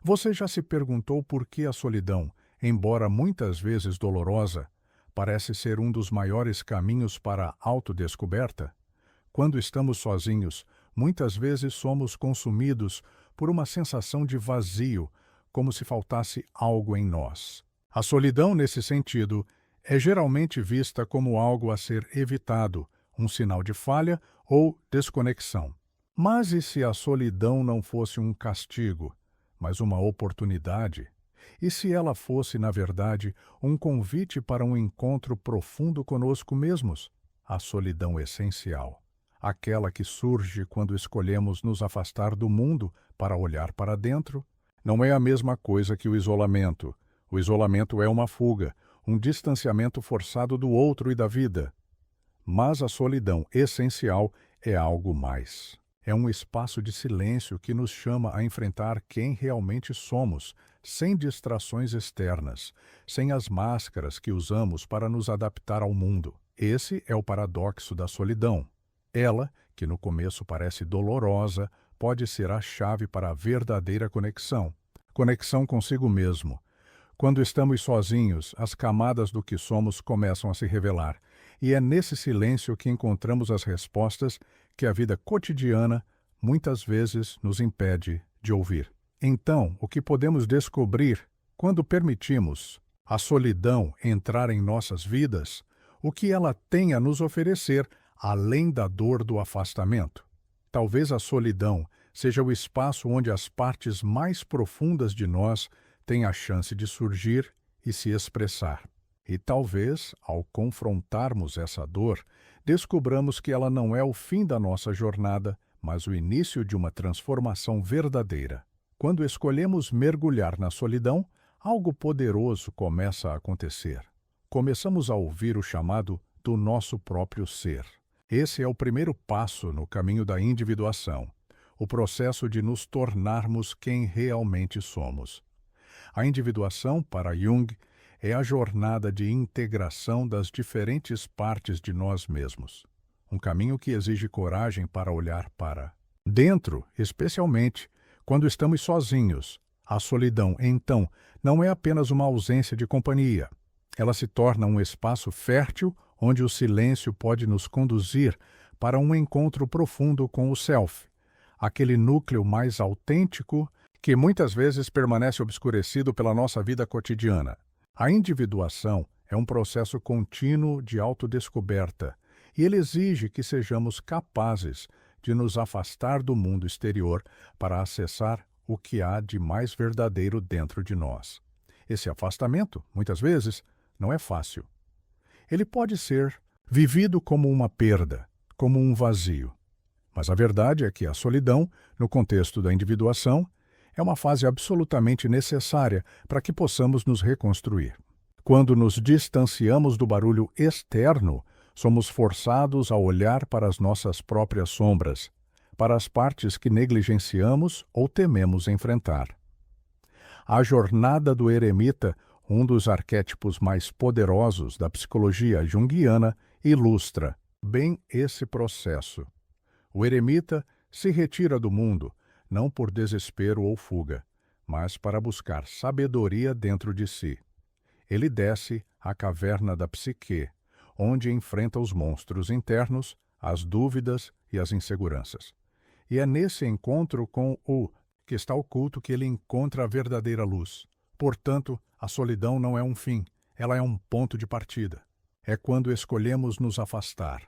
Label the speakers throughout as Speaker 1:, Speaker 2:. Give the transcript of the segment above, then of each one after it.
Speaker 1: Você já se perguntou por que a solidão, embora muitas vezes dolorosa, parece ser um dos maiores caminhos para a autodescoberta? Quando estamos sozinhos, muitas vezes somos consumidos por uma sensação de vazio, como se faltasse algo em nós. A solidão, nesse sentido, é geralmente vista como algo a ser evitado, um sinal de falha ou desconexão. Mas e se a solidão não fosse um castigo, mas uma oportunidade? E se ela fosse, na verdade, um convite para um encontro profundo conosco mesmos? A solidão essencial, aquela que surge quando escolhemos nos afastar do mundo para olhar para dentro, não é a mesma coisa que o isolamento. O isolamento é uma fuga, um distanciamento forçado do outro e da vida. Mas a solidão essencial é algo mais. É um espaço de silêncio que nos chama a enfrentar quem realmente somos, sem distrações externas, sem as máscaras que usamos para nos adaptar ao mundo. Esse é o paradoxo da solidão. Ela, que no começo parece dolorosa, pode ser a chave para a verdadeira conexão. Conexão consigo mesmo. Quando estamos sozinhos, as camadas do que somos começam a se revelar, e é nesse silêncio que encontramos as respostas que a vida cotidiana muitas vezes nos impede de ouvir. Então, o que podemos descobrir quando permitimos a solidão entrar em nossas vidas, o que ela tem a nos oferecer além da dor do afastamento? Talvez a solidão seja o espaço onde as partes mais profundas de nós têm a chance de surgir e se expressar. E talvez, ao confrontarmos essa dor, descobramos que ela não é o fim da nossa jornada, mas o início de uma transformação verdadeira. Quando escolhemos mergulhar na solidão, algo poderoso começa a acontecer. Começamos a ouvir o chamado do nosso próprio ser. Esse é o primeiro passo no caminho da individuação, o processo de nos tornarmos quem realmente somos. A individuação, para Jung, é a jornada de integração das diferentes partes de nós mesmos. Um caminho que exige coragem para olhar para dentro, especialmente quando estamos sozinhos. A solidão, então, não é apenas uma ausência de companhia. Ela se torna um espaço fértil onde o silêncio pode nos conduzir para um encontro profundo com o self, aquele núcleo mais autêntico que muitas vezes permanece obscurecido pela nossa vida cotidiana. A individuação é um processo contínuo de autodescoberta e ele exige que sejamos capazes de nos afastar do mundo exterior para acessar o que há de mais verdadeiro dentro de nós. Esse afastamento, muitas vezes, não é fácil. Ele pode ser vivido como uma perda, como um vazio. Mas a verdade é que a solidão, no contexto da individuação, é uma fase absolutamente necessária para que possamos nos reconstruir. Quando nos distanciamos do barulho externo, somos forçados a olhar para as nossas próprias sombras, para as partes que negligenciamos ou tememos enfrentar. A jornada do eremita, um dos arquétipos mais poderosos da psicologia junguiana, ilustra bem esse processo. O eremita se retira do mundo, não por desespero ou fuga, mas para buscar sabedoria dentro de si. Ele desce à caverna da psique, onde enfrenta os monstros internos, as dúvidas e as inseguranças. E é nesse encontro com o que está oculto que ele encontra a verdadeira luz. Portanto, a solidão não é um fim, ela é um ponto de partida. É quando escolhemos nos afastar,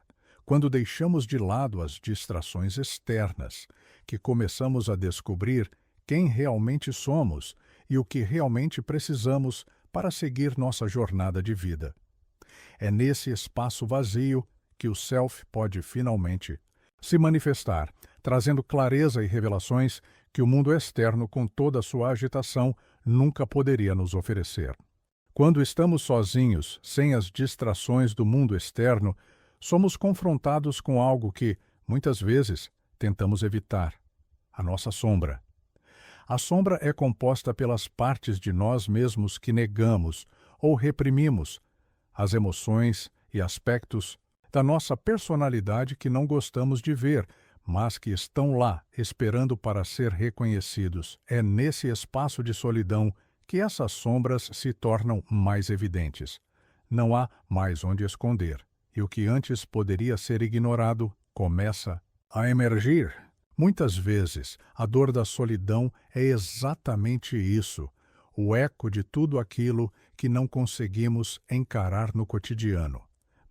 Speaker 1: quando deixamos de lado as distrações externas, que começamos a descobrir quem realmente somos e o que realmente precisamos para seguir nossa jornada de vida. É nesse espaço vazio que o self pode finalmente se manifestar, trazendo clareza e revelações que o mundo externo, com toda a sua agitação, nunca poderia nos oferecer. Quando estamos sozinhos, sem as distrações do mundo externo, somos confrontados com algo que, muitas vezes, tentamos evitar: a nossa sombra. A sombra é composta pelas partes de nós mesmos que negamos ou reprimimos, as emoções e aspectos da nossa personalidade que não gostamos de ver, mas que estão lá esperando para ser reconhecidos. É nesse espaço de solidão que essas sombras se tornam mais evidentes. Não há mais onde esconder, e o que antes poderia ser ignorado começa a emergir. Muitas vezes, a dor da solidão é exatamente isso, o eco de tudo aquilo que não conseguimos encarar no cotidiano.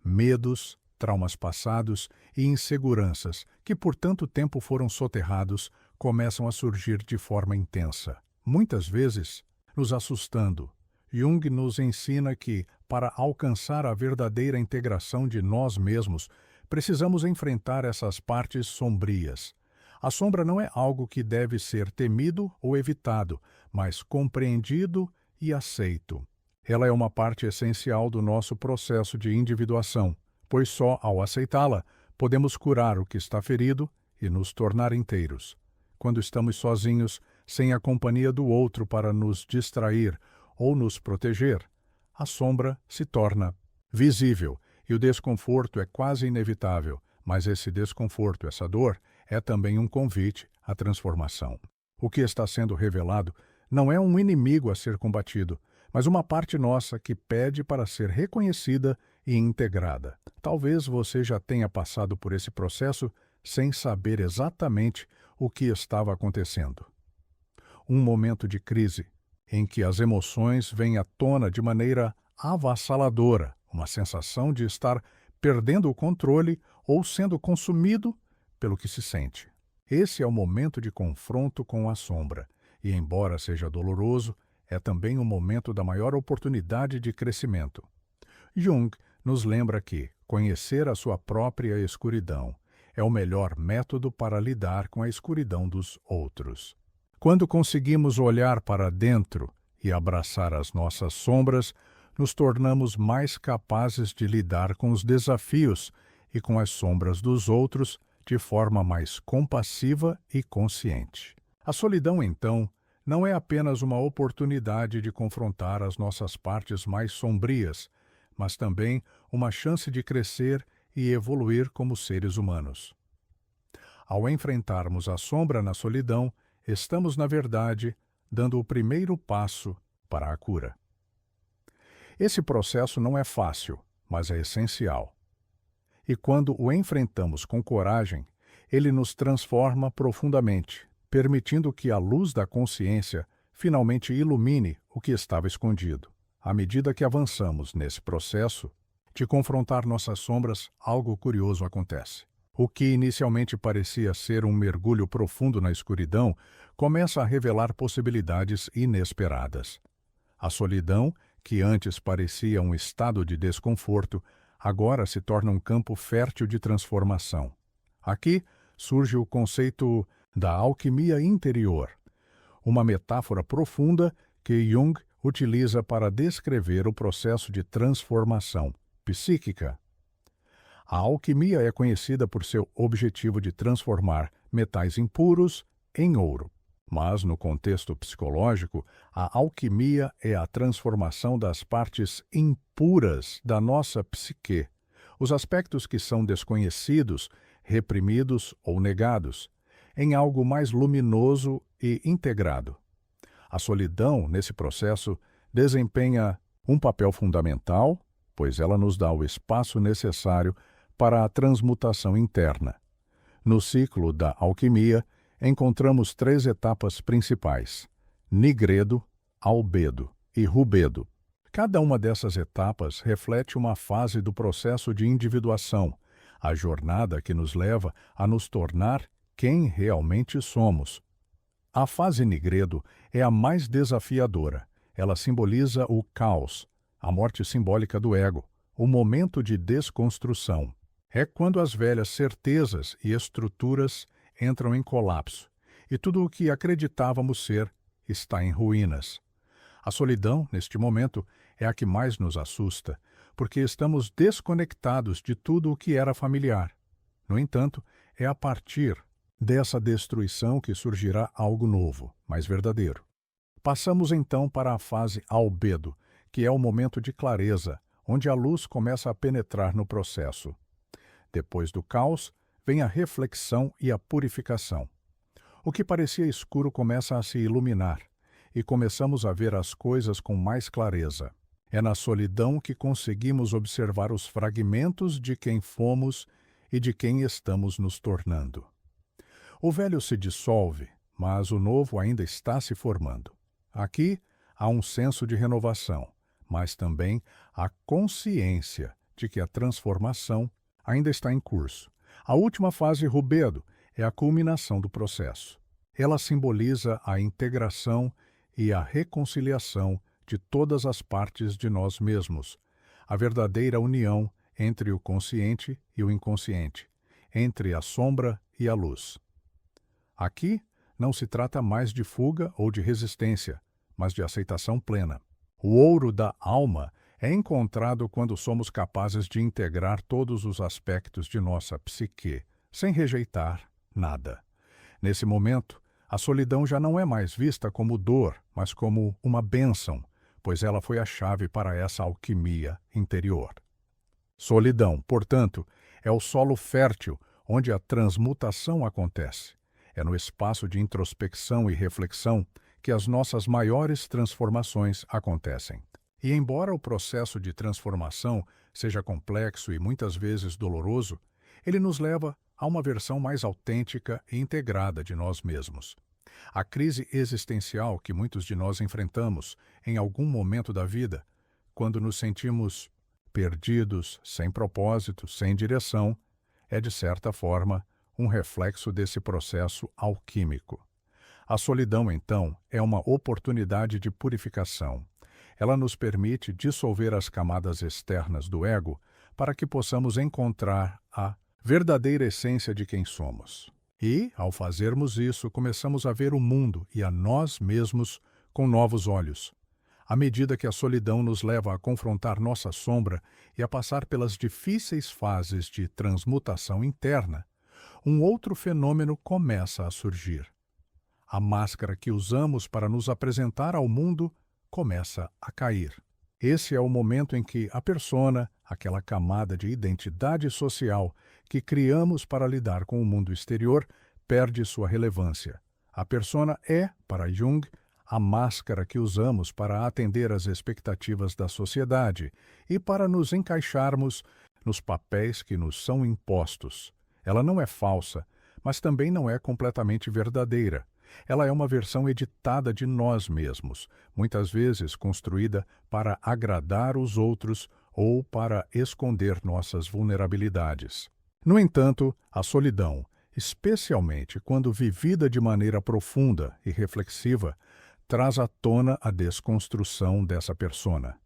Speaker 1: Medos, traumas passados e inseguranças que por tanto tempo foram soterrados começam a surgir de forma intensa, muitas vezes nos assustando. Jung nos ensina que, para alcançar a verdadeira integração de nós mesmos, precisamos enfrentar essas partes sombrias. A sombra não é algo que deve ser temido ou evitado, mas compreendido e aceito. Ela é uma parte essencial do nosso processo de individuação, pois só ao aceitá-la podemos curar o que está ferido e nos tornar inteiros. Quando estamos sozinhos, sem a companhia do outro para nos distrair ou nos proteger, a sombra se torna visível e o desconforto é quase inevitável, mas esse desconforto, essa dor, é também um convite à transformação. O que está sendo revelado não é um inimigo a ser combatido, mas uma parte nossa que pede para ser reconhecida e integrada. Talvez você já tenha passado por esse processo sem saber exatamente o que estava acontecendo. Um momento de crise, em que as emoções vêm à tona de maneira avassaladora, uma sensação de estar perdendo o controle ou sendo consumido pelo que se sente. Esse é o momento de confronto com a sombra, e embora seja doloroso, é também o momento da maior oportunidade de crescimento. Jung nos lembra que conhecer a sua própria escuridão é o melhor método para lidar com a escuridão dos outros. Quando conseguimos olhar para dentro e abraçar as nossas sombras, nos tornamos mais capazes de lidar com os desafios e com as sombras dos outros de forma mais compassiva e consciente. A solidão, então, não é apenas uma oportunidade de confrontar as nossas partes mais sombrias, mas também uma chance de crescer e evoluir como seres humanos. Ao enfrentarmos a sombra na solidão, estamos, na verdade, dando o primeiro passo para a cura. Esse processo não é fácil, mas é essencial. E quando o enfrentamos com coragem, ele nos transforma profundamente, permitindo que a luz da consciência finalmente ilumine o que estava escondido. À medida que avançamos nesse processo de confrontar nossas sombras, algo curioso acontece. O que inicialmente parecia ser um mergulho profundo na escuridão começa a revelar possibilidades inesperadas. A solidão, que antes parecia um estado de desconforto, agora se torna um campo fértil de transformação. Aqui surge o conceito da alquimia interior, uma metáfora profunda que Jung utiliza para descrever o processo de transformação psíquica. A alquimia é conhecida por seu objetivo de transformar metais impuros em ouro. Mas, no contexto psicológico, a alquimia é a transformação das partes impuras da nossa psique, os aspectos que são desconhecidos, reprimidos ou negados, em algo mais luminoso e integrado. A solidão, nesse processo, desempenha um papel fundamental, pois ela nos dá o espaço necessário para a transmutação interna. No ciclo da alquimia, encontramos 3 etapas principais: nigredo, albedo e rubedo. Cada uma dessas etapas reflete uma fase do processo de individuação, a jornada que nos leva a nos tornar quem realmente somos. A fase nigredo é a mais desafiadora. Ela simboliza o caos, a morte simbólica do ego, o momento de desconstrução. É quando as velhas certezas e estruturas entram em colapso, e tudo o que acreditávamos ser está em ruínas. A solidão, neste momento, é a que mais nos assusta, porque estamos desconectados de tudo o que era familiar. No entanto, é a partir dessa destruição que surgirá algo novo, mais verdadeiro. Passamos então para a fase albedo, que é o momento de clareza, onde a luz começa a penetrar no processo. Depois do caos, vem a reflexão e a purificação. O que parecia escuro começa a se iluminar, e começamos a ver as coisas com mais clareza. É na solidão que conseguimos observar os fragmentos de quem fomos e de quem estamos nos tornando. O velho se dissolve, mas o novo ainda está se formando. Aqui há um senso de renovação, mas também a consciência de que a transformação ainda está em curso. A última fase rubedo é a culminação do processo. Ela simboliza a integração e a reconciliação de todas as partes de nós mesmos, a verdadeira união entre o consciente e o inconsciente, entre a sombra e a luz. Aqui não se trata mais de fuga ou de resistência, mas de aceitação plena. O ouro da alma é encontrado quando somos capazes de integrar todos os aspectos de nossa psique, sem rejeitar nada. Nesse momento, a solidão já não é mais vista como dor, mas como uma bênção, pois ela foi a chave para essa alquimia interior. Solidão, portanto, é o solo fértil onde a transmutação acontece. É no espaço de introspecção e reflexão que as nossas maiores transformações acontecem. E embora o processo de transformação seja complexo e muitas vezes doloroso, ele nos leva a uma versão mais autêntica e integrada de nós mesmos. A crise existencial que muitos de nós enfrentamos em algum momento da vida, quando nos sentimos perdidos, sem propósito, sem direção, é de certa forma um reflexo desse processo alquímico. A solidão, então, é uma oportunidade de purificação. Ela nos permite dissolver as camadas externas do ego para que possamos encontrar a verdadeira essência de quem somos. E, ao fazermos isso, começamos a ver o mundo e a nós mesmos com novos olhos. À medida que a solidão nos leva a confrontar nossa sombra e a passar pelas difíceis fases de transmutação interna, um outro fenômeno começa a surgir. A máscara que usamos para nos apresentar ao mundo começa a cair. Esse é o momento em que a persona, aquela camada de identidade social que criamos para lidar com o mundo exterior, perde sua relevância. A persona é, para Jung, a máscara que usamos para atender às expectativas da sociedade e para nos encaixarmos nos papéis que nos são impostos. Ela não é falsa, mas também não é completamente verdadeira. Ela é uma versão editada de nós mesmos, muitas vezes construída para agradar os outros ou para esconder nossas vulnerabilidades. No entanto, a solidão, especialmente quando vivida de maneira profunda e reflexiva, traz à tona a desconstrução dessa persona.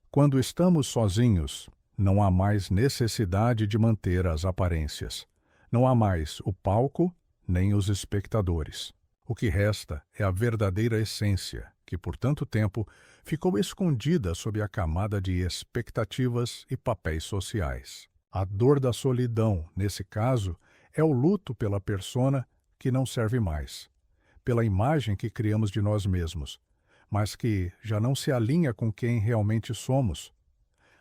Speaker 1: Quando estamos sozinhos, não há mais necessidade de manter as aparências. Não há mais o palco nem os espectadores. O que resta é a verdadeira essência, que por tanto tempo ficou escondida sob a camada de expectativas e papéis sociais. A dor da solidão, nesse caso, é o luto pela persona que não serve mais, pela imagem que criamos de nós mesmos, mas que já não se alinha com quem realmente somos.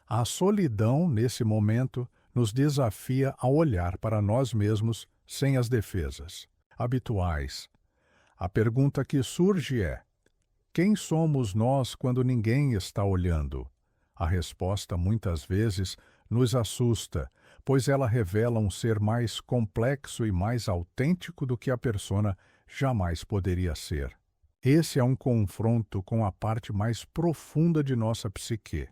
Speaker 1: A solidão, nesse momento, nos desafia a olhar para nós mesmos sem as defesas habituais. A pergunta que surge é: quem somos nós quando ninguém está olhando? A resposta muitas vezes nos assusta, pois ela revela um ser mais complexo e mais autêntico do que a persona jamais poderia ser. Esse é um confronto com a parte mais profunda de nossa psique,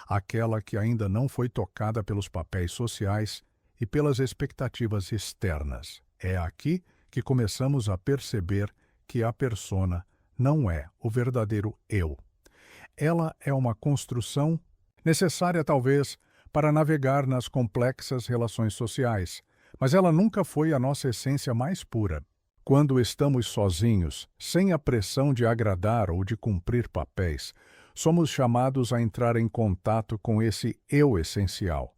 Speaker 1: aquela que ainda não foi tocada pelos papéis sociais e pelas expectativas externas. É aqui que começamos a perceber que a persona não é o verdadeiro eu. Ela é uma construção necessária, talvez, para navegar nas complexas relações sociais, mas ela nunca foi a nossa essência mais pura. Quando estamos sozinhos, sem a pressão de agradar ou de cumprir papéis, somos chamados a entrar em contato com esse eu essencial,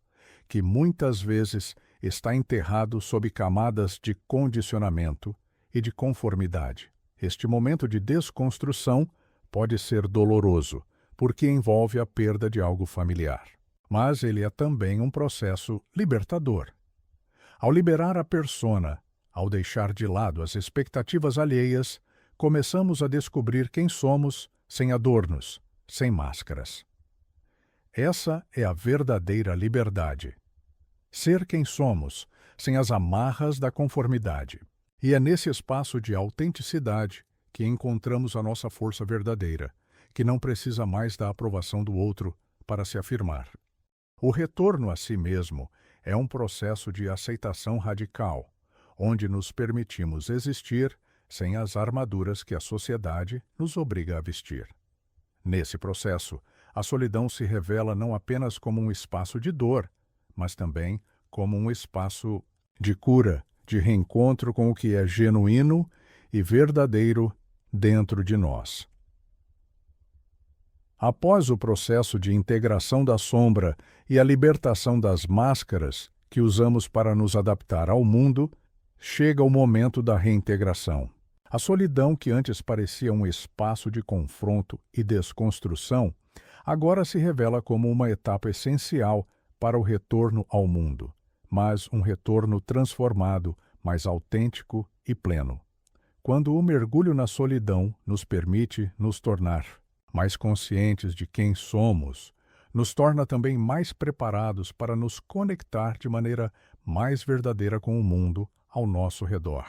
Speaker 1: que muitas vezes está enterrado sob camadas de condicionamento e de conformidade. Este momento de desconstrução pode ser doloroso, porque envolve a perda de algo familiar. Mas ele é também um processo libertador. Ao liberar a persona, ao deixar de lado as expectativas alheias, começamos a descobrir quem somos sem adornos, sem máscaras. Essa é a verdadeira liberdade. Ser quem somos, sem as amarras da conformidade. E é nesse espaço de autenticidade que encontramos a nossa força verdadeira, que não precisa mais da aprovação do outro para se afirmar. O retorno a si mesmo é um processo de aceitação radical, onde nos permitimos existir sem as armaduras que a sociedade nos obriga a vestir. Nesse processo, a solidão se revela não apenas como um espaço de dor, mas também como um espaço de cura, de reencontro com o que é genuíno e verdadeiro dentro de nós. Após o processo de integração da sombra e a libertação das máscaras que usamos para nos adaptar ao mundo, chega o momento da reintegração. A solidão, que antes parecia um espaço de confronto e desconstrução, agora se revela como uma etapa essencial para o retorno ao mundo, mas um retorno transformado, mais autêntico e pleno. Quando o mergulho na solidão nos permite nos tornar mais conscientes de quem somos, nos torna também mais preparados para nos conectar de maneira mais verdadeira com o mundo ao nosso redor.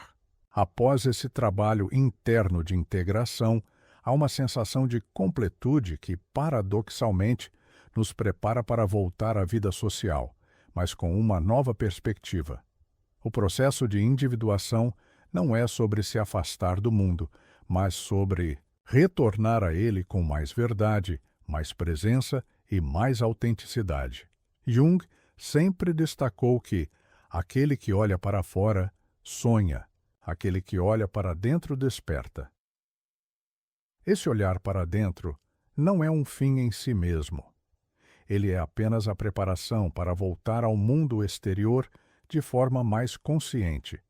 Speaker 1: Após esse trabalho interno de integração, há uma sensação de completude que, paradoxalmente, nos prepara para voltar à vida social, mas com uma nova perspectiva. O processo de individuação não é sobre se afastar do mundo, mas sobre retornar a ele com mais verdade, mais presença e mais autenticidade. Jung sempre destacou que aquele que olha para fora sonha, aquele que olha para dentro desperta. Esse olhar para dentro não é um fim em si mesmo. Ele é apenas a preparação para voltar ao mundo exterior de forma mais consciente.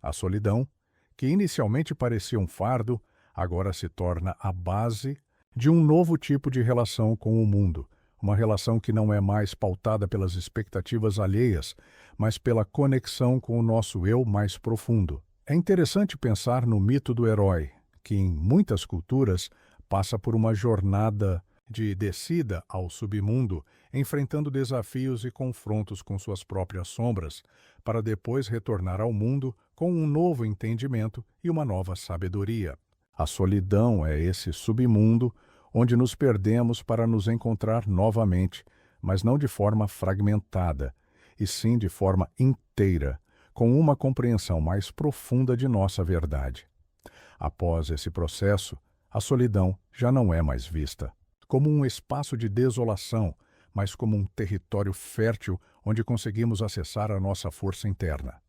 Speaker 1: A solidão, que inicialmente parecia um fardo, agora se torna a base de um novo tipo de relação com o mundo, uma relação que não é mais pautada pelas expectativas alheias, mas pela conexão com o nosso eu mais profundo. É interessante pensar no mito do herói, que em muitas culturas passa por uma jornada de descida ao submundo, enfrentando desafios e confrontos com suas próprias sombras, para depois retornar ao mundo com um novo entendimento e uma nova sabedoria. A solidão é esse submundo onde nos perdemos para nos encontrar novamente, mas não de forma fragmentada, e sim de forma inteira, com uma compreensão mais profunda de nossa verdade. Após esse processo, a solidão já não é mais vista como um espaço de desolação, mas como um território fértil onde conseguimos acessar a nossa força interna.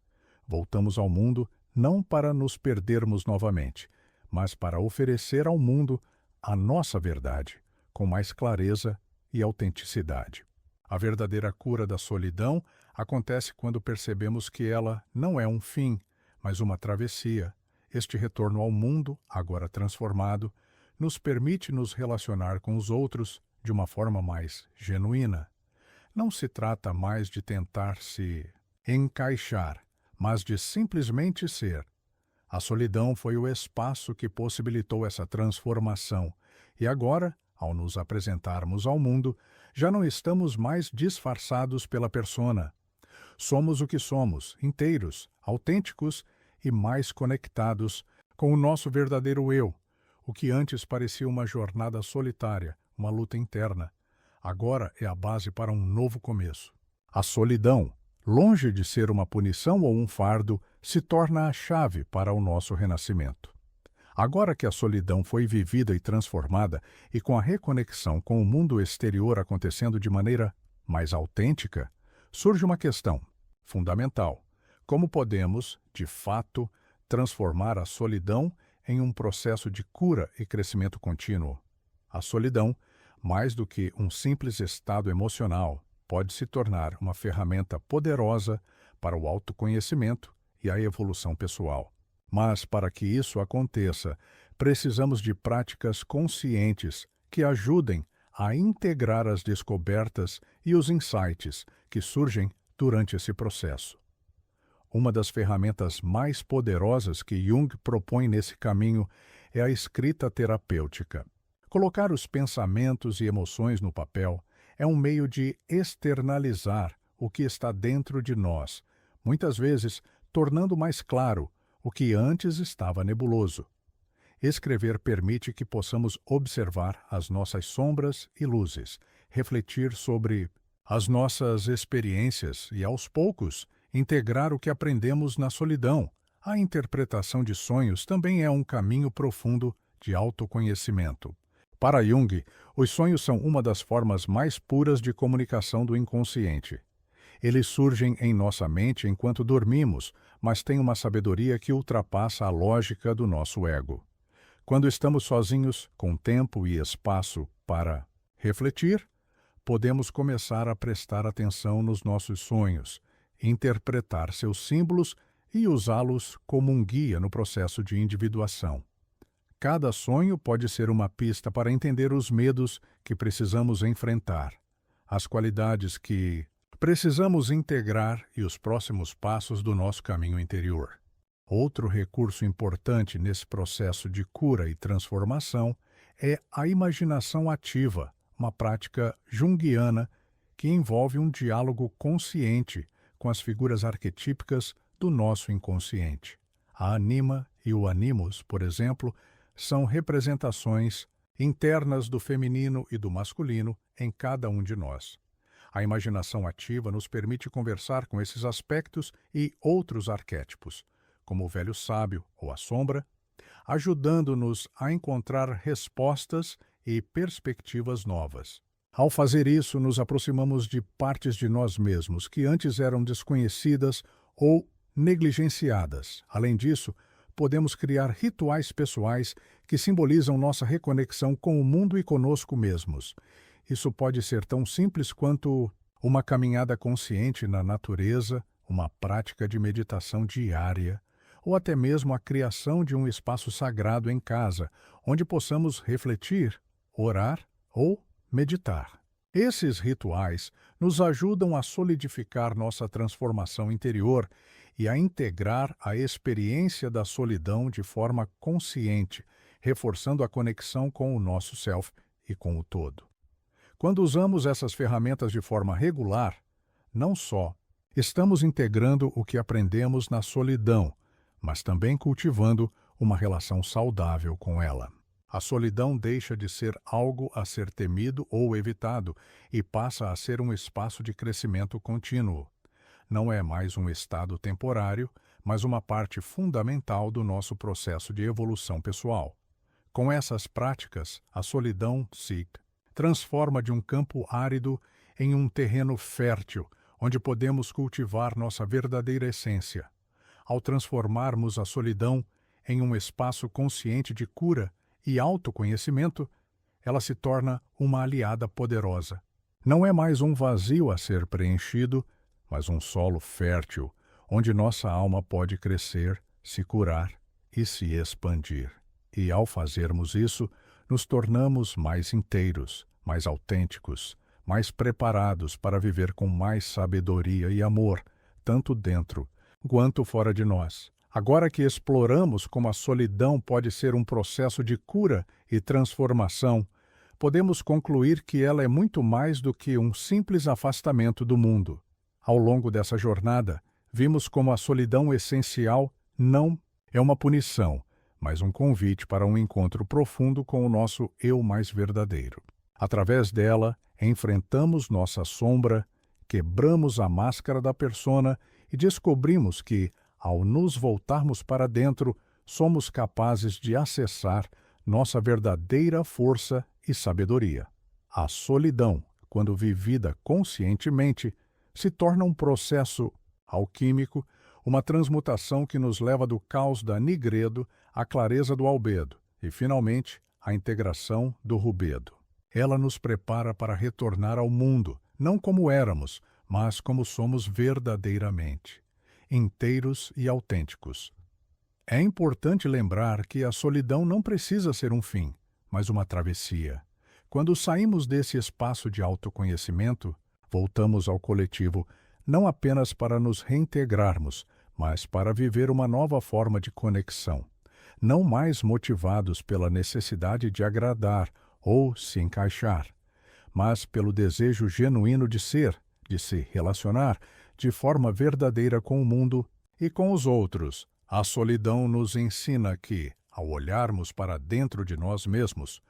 Speaker 1: Voltamos ao mundo não para nos perdermos novamente, mas para oferecer ao mundo a nossa verdade, com mais clareza e autenticidade. A verdadeira cura da solidão acontece quando percebemos que ela não é um fim, mas uma travessia. Este retorno ao mundo, agora transformado, nos permite nos relacionar com os outros de uma forma mais genuína. Não se trata mais de tentar se encaixar, mas de simplesmente ser. A solidão foi o espaço que possibilitou essa transformação, e agora, ao nos apresentarmos ao mundo, já não estamos mais disfarçados pela persona. Somos o que somos, inteiros, autênticos e mais conectados com o nosso verdadeiro eu. O que antes parecia uma jornada solitária, uma luta interna, agora é a base para um novo começo. A solidão, longe de ser uma punição ou um fardo, se torna a chave para o nosso renascimento. Agora que a solidão foi vivida e transformada, e com a reconexão com o mundo exterior acontecendo de maneira mais autêntica, surge uma questão fundamental: como podemos, de fato, transformar a solidão em um processo de cura e crescimento contínuo? A solidão, mais do que um simples estado emocional, pode se tornar uma ferramenta poderosa para o autoconhecimento e a evolução pessoal. Mas, para que isso aconteça, precisamos de práticas conscientes que ajudem a integrar as descobertas e os insights que surgem durante esse processo. Uma das ferramentas mais poderosas que Jung propõe nesse caminho é a escrita terapêutica. Colocar os pensamentos e emoções no papel é um meio de externalizar o que está dentro de nós, muitas vezes tornando mais claro o que antes estava nebuloso. Escrever permite que possamos observar as nossas sombras e luzes, refletir sobre as nossas experiências e, aos poucos, integrar o que aprendemos na solidão. A interpretação de sonhos também é um caminho profundo de autoconhecimento. Para Jung, os sonhos são uma das formas mais puras de comunicação do inconsciente. Eles surgem em nossa mente enquanto dormimos, mas têm uma sabedoria que ultrapassa a lógica do nosso ego. Quando estamos sozinhos, com tempo e espaço para refletir, podemos começar a prestar atenção nos nossos sonhos, interpretar seus símbolos e usá-los como um guia no processo de individuação. Cada sonho pode ser uma pista para entender os medos que precisamos enfrentar, as qualidades que precisamos integrar e os próximos passos do nosso caminho interior. Outro recurso importante nesse processo de cura e transformação é a imaginação ativa, uma prática junguiana que envolve um diálogo consciente com as figuras arquetípicas do nosso inconsciente. A anima e o animus, por exemplo, são representações internas do feminino e do masculino em cada um de nós. A imaginação ativa nos permite conversar com esses aspectos e outros arquétipos, como o velho sábio ou a sombra, ajudando-nos a encontrar respostas e perspectivas novas. Ao fazer isso, nos aproximamos de partes de nós mesmos que antes eram desconhecidas ou negligenciadas. Além disso, podemos criar rituais pessoais que simbolizam nossa reconexão com o mundo e conosco mesmos. Isso pode ser tão simples quanto uma caminhada consciente na natureza, uma prática de meditação diária, ou até mesmo a criação de um espaço sagrado em casa, onde possamos refletir, orar ou meditar. Esses rituais nos ajudam a solidificar nossa transformação interior e a integrar a experiência da solidão de forma consciente, reforçando a conexão com o nosso self e com o todo. Quando usamos essas ferramentas de forma regular, não só estamos integrando o que aprendemos na solidão, mas também cultivando uma relação saudável com ela. A solidão deixa de ser algo a ser temido ou evitado e passa a ser um espaço de crescimento contínuo. Não é mais um estado temporário, mas uma parte fundamental do nosso processo de evolução pessoal. Com essas práticas, a solidão se transforma de um campo árido em um terreno fértil, onde podemos cultivar nossa verdadeira essência. Ao transformarmos a solidão em um espaço consciente de cura e autoconhecimento, ela se torna uma aliada poderosa. Não é mais um vazio a ser preenchido, mas um solo fértil, onde nossa alma pode crescer, se curar e se expandir. E ao fazermos isso, nos tornamos mais inteiros, mais autênticos, mais preparados para viver com mais sabedoria e amor, tanto dentro quanto fora de nós. Agora que exploramos como a solidão pode ser um processo de cura e transformação, podemos concluir que ela é muito mais do que um simples afastamento do mundo. Ao longo dessa jornada, vimos como a solidão essencial não é uma punição, mas um convite para um encontro profundo com o nosso eu mais verdadeiro. Através dela, enfrentamos nossa sombra, quebramos a máscara da persona e descobrimos que, ao nos voltarmos para dentro, somos capazes de acessar nossa verdadeira força e sabedoria. A solidão, quando vivida conscientemente, se torna um processo alquímico, uma transmutação que nos leva do caos da nigredo à clareza do albedo e, finalmente, à integração do rubedo. Ela nos prepara para retornar ao mundo, não como éramos, mas como somos verdadeiramente, inteiros e autênticos. É importante lembrar que a solidão não precisa ser um fim, mas uma travessia. Quando saímos desse espaço de autoconhecimento, voltamos ao coletivo não apenas para nos reintegrarmos, mas para viver uma nova forma de conexão, não mais motivados pela necessidade de agradar ou se encaixar, mas pelo desejo genuíno de ser, de se relacionar de forma verdadeira com o mundo e com os outros. A solidão nos ensina que, ao olharmos para dentro de nós mesmos,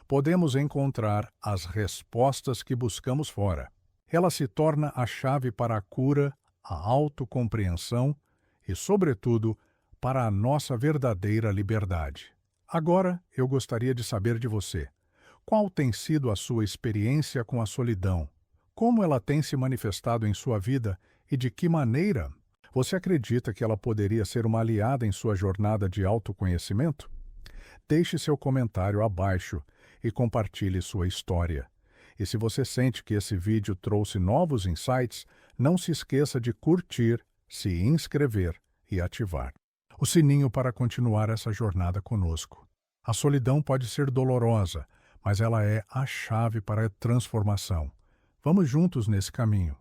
Speaker 1: podemos encontrar as respostas que buscamos fora. Ela se torna a chave para a cura, a autocompreensão e, sobretudo, para a nossa verdadeira liberdade. Agora, eu gostaria de saber de você. Qual tem sido a sua experiência com a solidão? Como ela tem se manifestado em sua vida e de que maneira? Você acredita que ela poderia ser uma aliada em sua jornada de autoconhecimento? Deixe seu comentário abaixo e compartilhe sua história. E se você sente que esse vídeo trouxe novos insights, não se esqueça de curtir, se inscrever e ativar o sininho para continuar essa jornada conosco. A solidão pode ser dolorosa, mas ela é a chave para a transformação. Vamos juntos nesse caminho.